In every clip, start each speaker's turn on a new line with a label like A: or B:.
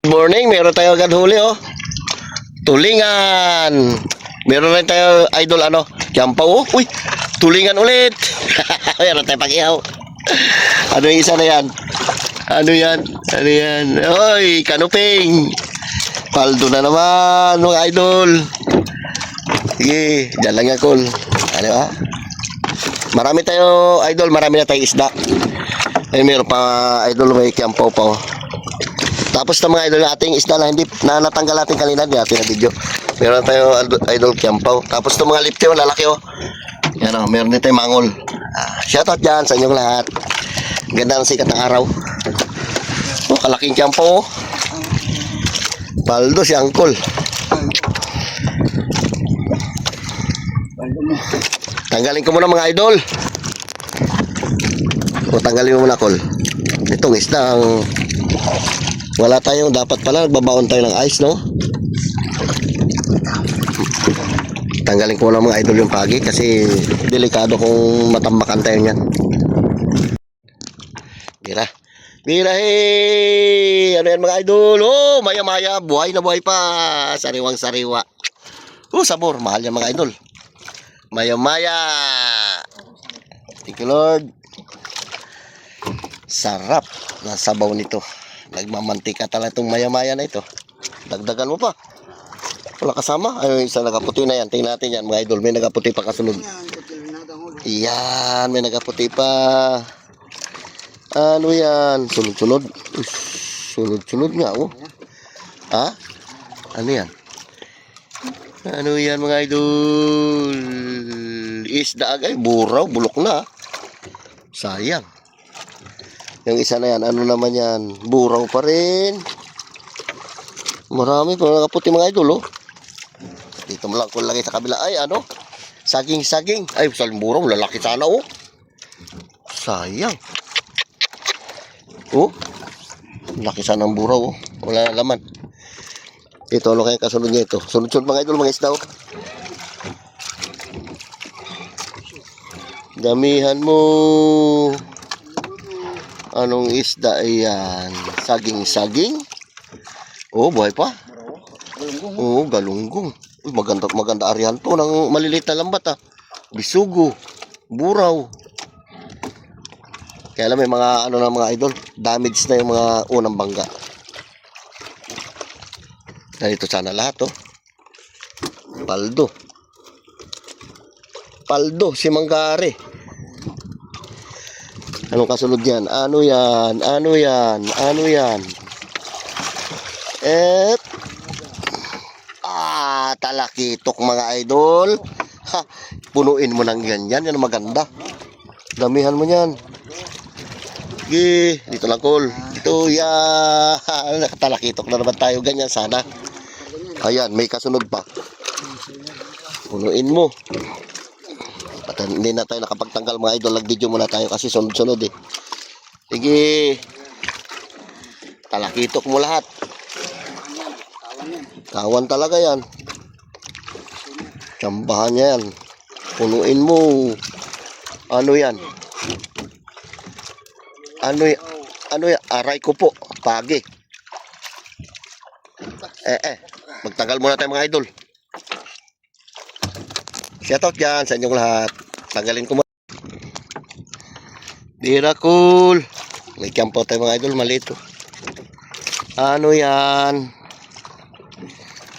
A: Morning, meron tayo agad huli oh. Tulingan. Meron rin tayo idol ano, Kiampaw oh. Uy, tulingan ulit. Meron tayo pag-ihaw. Ano yung isa na yan? Ano yan? Ano yan? Oy, kanuping. Paldo na naman mga idol. Sige, dyan lang yan Col. Ano ba? Marami tayo idol, marami na tayo isda. Ay meron pa idol, may Kiampaw pa oh. Tapos ng mga idol ating isda na hindi na natanggal natin kanina natin na video. Meron tayo idol Kiampaw. Tapos ng mga lipte oh, lalaki oh. Yan oh, meron din tayong mangol. Shoutout dyan sa inyong lahat. Ganda ng sikat ng araw. Oh, kalaking Kiampaw oh. Paldo si Angkol. Tanggalin ko muna mga idol. O tanggalin mo muna Col. Itong isda ang wala tayong dapat pala nagbabaon tayo ng ice no. Tanggalin ko muna mga idol yung pagi kasi delikado kung matambakan tayo niyan. Bira. Bira hey. Ano yan mga idol? Oh, maya maya buhay na buhay pa. Sariwang sariwa. Oh, sabor. Mahal yan mga idol. Maya maya. Thank you Lord. Sarap na sabaw nito. Nagmamantika talaga itong maya-maya na ito. Dagdagan mo pa. Wala kasama. Ay, isa nagaputi na yan. Tingnan natin yan mga idol. May nagaputi pa kasunod. Iyan. May nagaputi pa. Ano yan? Sunod-sunod. Sunod-sunod nga oh. Ha? Ano yan? Ano yan mga idol? Isda agay. Buraw. Bulok na. Sayang. Yung isa na yan, ano naman yan? Buraw pa rin. Marami pa nakaputi mga idol, oh. Dito mo lang kung lagay sa kabila. Ay, ano? Saging-saging. Ay, saling buraw. Lalaki sana, oh. Sayang. Oh. Laki sana ng buraw, oh. Wala na laman. Ito, ano kaya kasunod niya ito? Sunod-sunod mga idol, mga isda, oh. Damihan mo. Anong isda yan? Saging-saging? Oh, buhay pa. Oh, galunggong. Uy, maganda arihan to ng maliliit na lambat ah. Bisugo, buraw. Kaya lang may mga ano na mga idol, damage na yung mga unang bangga. Dito sana lahat oh. Paldo. Paldo, si Manggare. Anong kasunod yan? Ano yan? Ano yan? Ano yan? Talakitok mga idol. Ha, punuin mo ng ganyan. Yan ang maganda. Damihan mo yan. Sige, dito lang Col. Dito, ya. Talakitok na naman tayo. Ganyan sana. Ayan, may kasunod pa. Punuin mo. Hindi na tayo nakapagtanggal mga idol. Nag-video muna tayo kasi sunod-sunod eh. Sige. Talakitok mo lahat. Kawan talaga yan. Tsambahan niya yan. Punuin mo. Ano yan? Ano yan? Aray ko po. Pagi. Magtanggal muna tayo mga idol. Shoutout dyan sa inyong lahat. Tanggalin ko mo. Bira Col. May Kiampaw tayo mga idol. Maliit oh. Ano yan?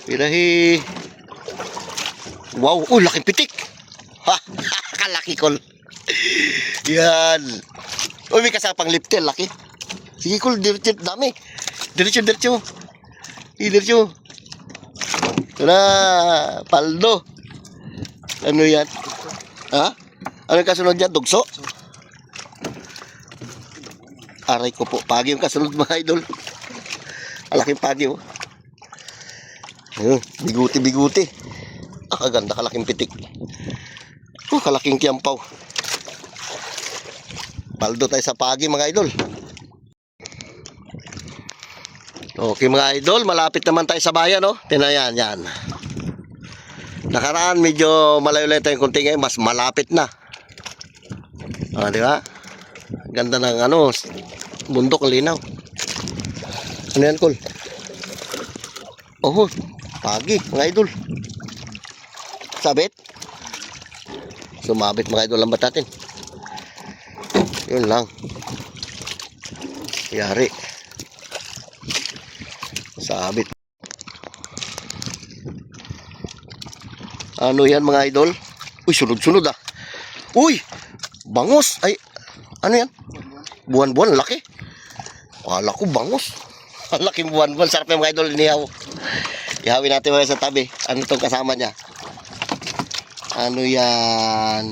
A: Birahi. Wow. Uy, laking pitik. Ha, kalaki Col. Yan. Uy, may kasapang liptel. Laki. Sige Col, diretso. Dami. Diretso. Diretso. Ito na. Paldo. Ano yan? Ha? Ano yung kasunod yan? Dugso? Aray ko po. Pagi yung kasunod mga idol. Alaking pagi oh. Biguti. Kaganda kalaking pitik. Kalaking Kiampaw. Paldo tayo sa pagi mga idol. Okay mga idol. Malapit naman tayo sa bayan oh. Tinayan yan. Nakaraan medyo malayo-layo tayong kunti ngayon, mas malapit na. Di ba? Ganda ng ano, bundok, linaw. Ano yan, Col? Oh, pagi mga idol. Sabit. Sumabit mga idol, lambat natin. Yun lang. Yari. Sabit. Ano yan mga idol? Uy, sunod-sunod ah. Uy, bangos. Ay, ano yan? Buwan-buwan, laki. Wala ko bangos. Ang laking buwan-buwan. Sarap yung mga idol, inihaw. Ihawin natin mga sa tabi. Ano itong kasama niya? Ano yan?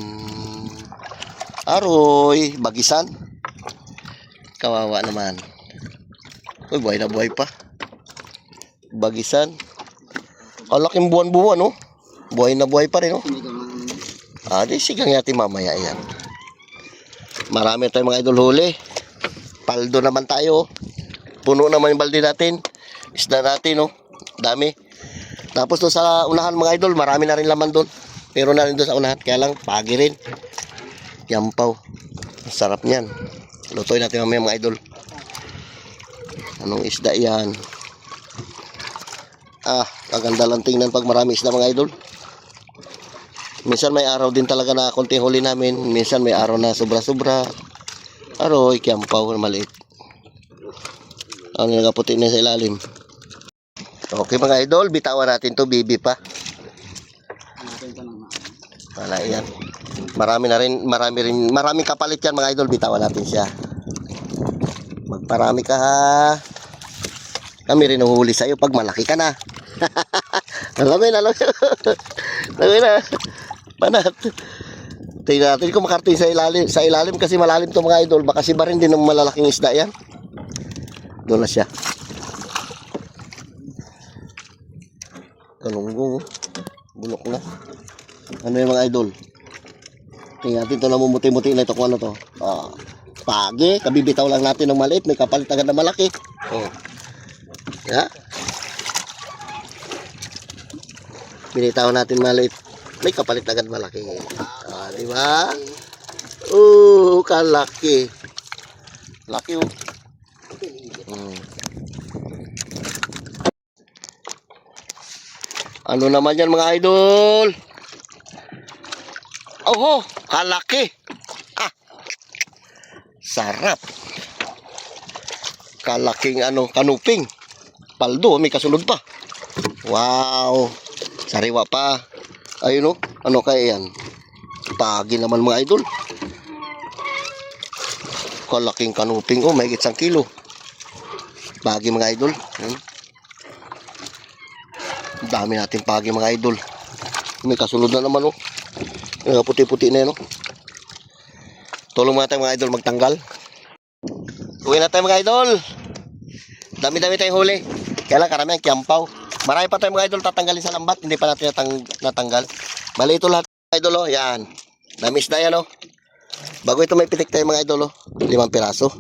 A: Aroy, bagisan. Kawawa naman. Uy, buhay na buhay pa. Bagisan. Ang laking buwan-buwan, no? Buhay na buhay pa rin, no? Di sigang natin mamaya yan. Marami tayong mga idol huli. Paldo naman tayo. Puno naman yung balde natin. Isda natin, no? Dami. Tapos doon sa unahan mga idol, marami na rin laman doon. Pero na rin doon sa unahan. Kaya lang, pagi rin. Yampaw. Sarap niyan. Lutuin natin mamaya mga idol. Anong isda yan? Kaganda lang tingnan pag marami isda mga idol. Minsan may araw din talaga na konting huli namin. Minsan may araw na sobra-sobra. Aroy, kiyampaw na maliit. Ang nagaputi na sa ilalim. Okay mga idol, bitawan natin to, bibi pa. Wala yan. Maraming kapalit yan mga idol, bitawan natin siya. Magparami ka ha. Kami rin uhuli sa'yo pag malaki ka na. Alam na. Panat. Tingnan natin kung makarating sa ilalim kasi malalim to mga idol. Baka si Barin din ng malalaking isda yan. Doon na siya. Kalunggong. Bulok na. Ano yung mga idol? Tingnan natin ito, namumuti-muti na ito kung ano to. Pagi. Kabibitaw lang natin ng maliit. May kapalit agad na malaki. Binitaw natin maliit. May kapalit agad malaki. Di ba? Kalaki. Laki oh. Ano naman yan mga idol? Oh, kalaki. Sarap. Kalaking kanuping. Paldo, may kasunod pa. Wow. Sariwa pa. Ayun oh. Ano kaya yan? Pagi naman mga idol. Kalaking kanuping. Oh, may 1 kilo. Pagi mga idol. Dami natin pagi mga idol. May kasunod na naman oh. Puti-puti na yun oh. Tulong mga tayo mga idol magtanggal. Uwi na tayo mga idol. Dami-dami tayong huli. Kaya lang karamihan kiyampaw. Marami pa tayong mga idol tatanggalin sa lambat. Hindi pa natin natanggal. Bali ito lahat mga idol oh. Yan. Namis na yan oh. Bago ito may pitik tayo mga idol oh. 5 piraso.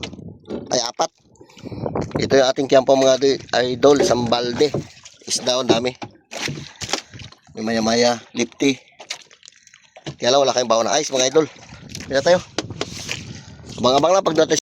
A: Ay 4. Ito yung ating kiyampaw mga idol. Isang balde. Isda oh. Dami. May maya-maya. Lipti. Kaya lang wala kayong baon na ice mga idol. Pila tayo. Abang-abang lang pag natin